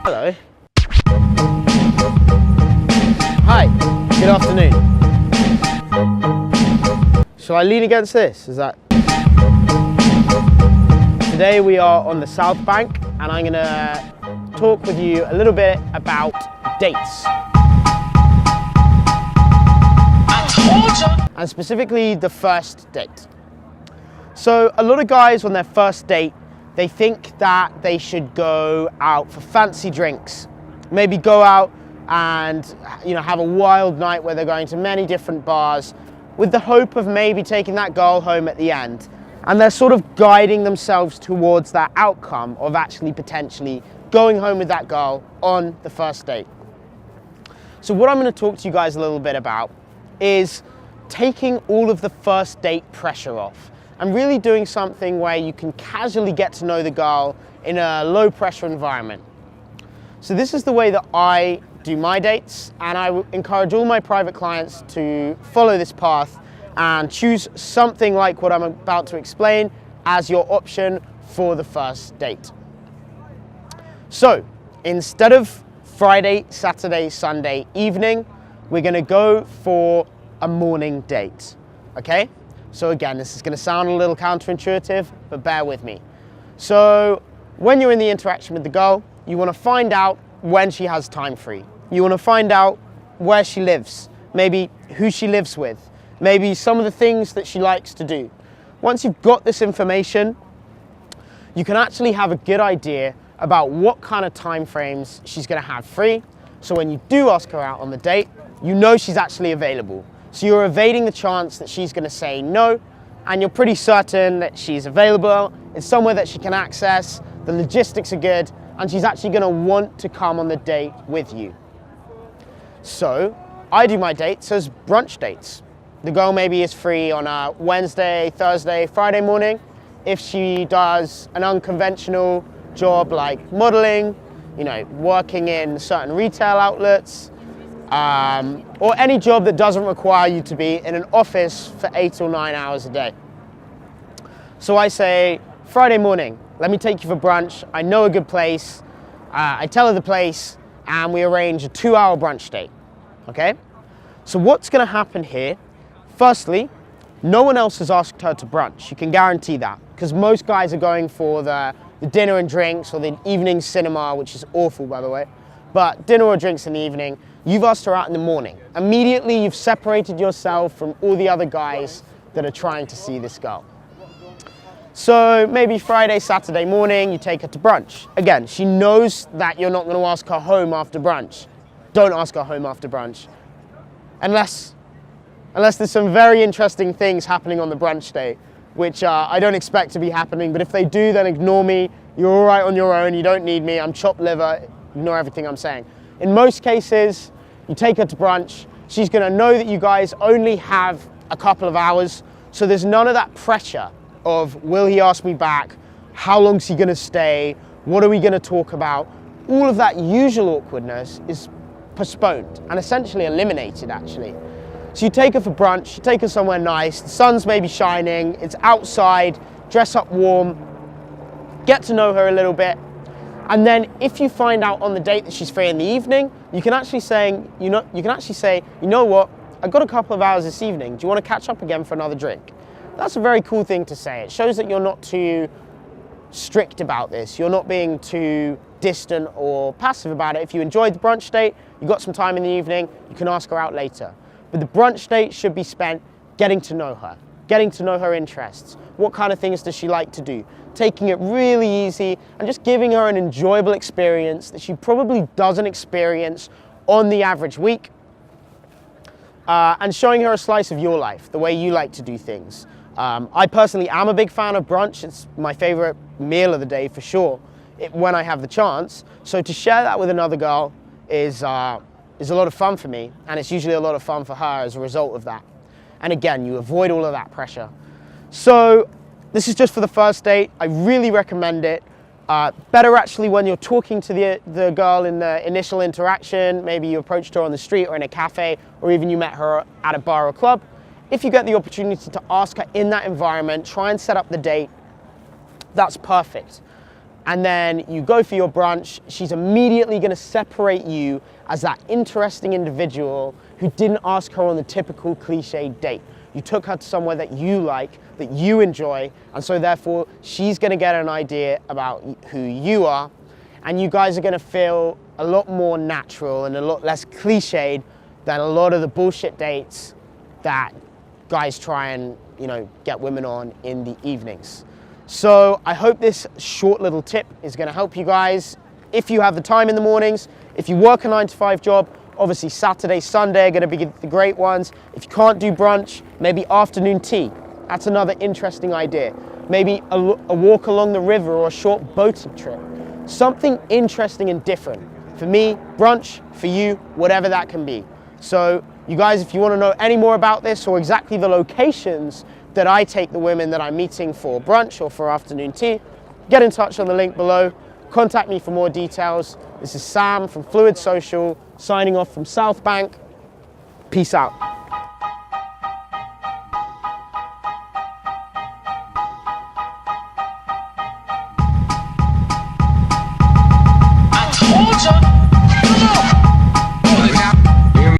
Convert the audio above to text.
Hello. Hi, good afternoon. Shall I lean against this? Is that... Today we are on the South Bank and I'm going to talk with you a little bit about dates. And specifically the first date. So a lot of guys on their first date, they think that they should go out for fancy drinks. Maybe go out and have a wild night where they're going to many different bars with the hope of maybe taking that girl home at the end. And they're sort of guiding themselves towards that outcome of actually potentially going home with that girl on the first date. So what I'm going to talk to you guys a little bit about is taking all of the first date pressure off and really doing something where you can casually get to know the girl in a low pressure environment. So this is the way that I do my dates, and I encourage all my private clients to follow this path and choose something like what I'm about to explain as your option for the first date. So instead of Friday, Saturday, Sunday evening, we're going to go for a morning date. Okay? So again, this is going to sound a little counterintuitive, but bear with me. So when you're in the interaction with the girl, you want to find out when she has time free. You want to find out where she lives, maybe who she lives with, maybe some of the things that she likes to do. Once you've got this information, you can actually have a good idea about what kind of time frames she's going to have free. So when you do ask her out on the date, you know she's actually available. So you're evading the chance that she's going to say no, and you're pretty certain that she's available, it's somewhere that she can access, the logistics are good, and she's actually going to want to come on the date with you. So I do my dates as brunch dates. The girl maybe is free on a Wednesday, Thursday, Friday morning. If she does an unconventional job like modeling, working in certain retail outlets, or any job that doesn't require you to be in an office for 8 or 9 hours a day. So I say, Friday morning, let me take you for brunch. I know a good place. I tell her the place, and we arrange a 2-hour brunch date. Okay? So what's going to happen here? Firstly, no one else has asked her to brunch. You can guarantee that, because most guys are going for the dinner and drinks or the evening cinema, which is awful, by the way. But dinner or drinks in the evening. You've asked her out in the morning. Immediately, you've separated yourself from all the other guys that are trying to see this girl. So maybe Friday, Saturday morning, you take her to brunch. Again, she knows that you're not going to ask her home after brunch. Don't ask her home after brunch. Unless there's some very interesting things happening on the brunch date, which I don't expect to be happening, but if they do, then ignore me. You're all right on your own. You don't need me. I'm chopped liver. Ignore everything I'm saying. In most cases, you take her to brunch. She's going to know that you guys only have a couple of hours, so there's none of that pressure of, will he ask me back? How long's he going to stay? What are we going to talk about? All of that usual awkwardness is postponed and essentially eliminated, actually. So you take her for brunch, you take her somewhere nice, the sun's maybe shining, it's outside, dress up warm, get to know her a little bit, and then if you find out on the date that she's free in the evening, you can actually say, you know what, I've got a couple of hours this evening, do you want to catch up again for another drink? That's a very cool thing to say. It shows that you're not too strict about this, you're not being too distant or passive about it. If you enjoyed the brunch date, you got some time in the evening, you can ask her out later. But the brunch date should be spent getting to know her interests. What kind of things does she like to do? Taking it really easy and just giving her an enjoyable experience that she probably doesn't experience on the average week. And showing her a slice of your life, the way you like to do things. I personally am a big fan of brunch. It's my favorite meal of the day for sure, when I have the chance. So to share that with another girl is a lot of fun for me, and it's usually a lot of fun for her as a result of that. And again, you avoid all of that pressure. So this is just for the first date. I really recommend it. Better actually when you're talking to the girl in the initial interaction. Maybe you approached her on the street or in a cafe, or even you met her at a bar or club. If you get the opportunity to ask her in that environment, try and set up the date, that's perfect. and then you go for your brunch, she's immediately gonna separate you as that interesting individual who didn't ask her on the typical cliche date. You took her to somewhere that you like, that you enjoy, and so therefore she's gonna get an idea about who you are, and you guys are gonna feel a lot more natural and a lot less cliched than a lot of the bullshit dates that guys try and, you know, get women on in the evenings. So I hope this short little tip is gonna help you guys. If you have the time in the mornings, if you work a 9-to-5 job, obviously Saturday, Sunday are gonna be the great ones. If you can't do brunch, maybe afternoon tea. That's another interesting idea. Maybe a walk along the river or a short boating trip. Something interesting and different. For me, brunch, for you, whatever that can be. So you guys, if you wanna know any more about this or exactly the locations that I take the women that I'm meeting for brunch or for afternoon tea, get in touch on the link below. Contact me for more details. This is Sam from Fluid Social, signing off from South Bank. Peace out. I told you.